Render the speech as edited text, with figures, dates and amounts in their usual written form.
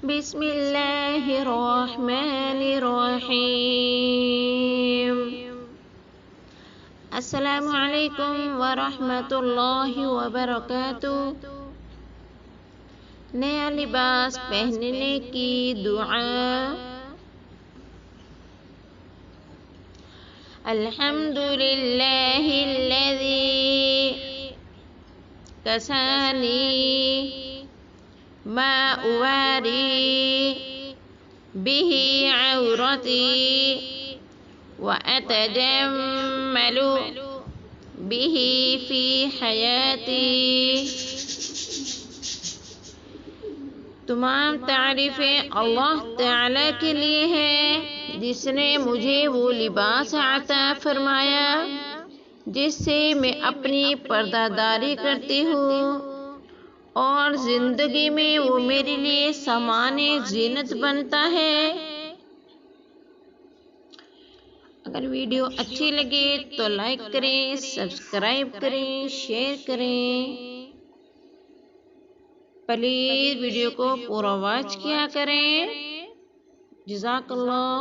بسم اللہ الرحمن الرحیم۔ السلام علیکم ورحمۃ اللہ وبرکاتہ۔ نیا لباس پہننے کی دعا۔ الحمد للہ الذی کسانی ما أواري به عورتي وأتجمل به في حياتي۔ تمام تعریفیں اللہ تعالیٰ کے لیے ہیں، جس نے مجھے وہ لباس عطا فرمایا جس سے میں اپنی پردہ داری کرتی ہوں، اور زندگی میں وہ میرے لیے سامان زینت بنتا ہے۔ اگر ویڈیو اچھی لگے تو لائک کریں، سبسکرائب کریں، شیئر کریں۔ پلیز ویڈیو کو پورا واچ کیا کریں۔ جزاک اللہ۔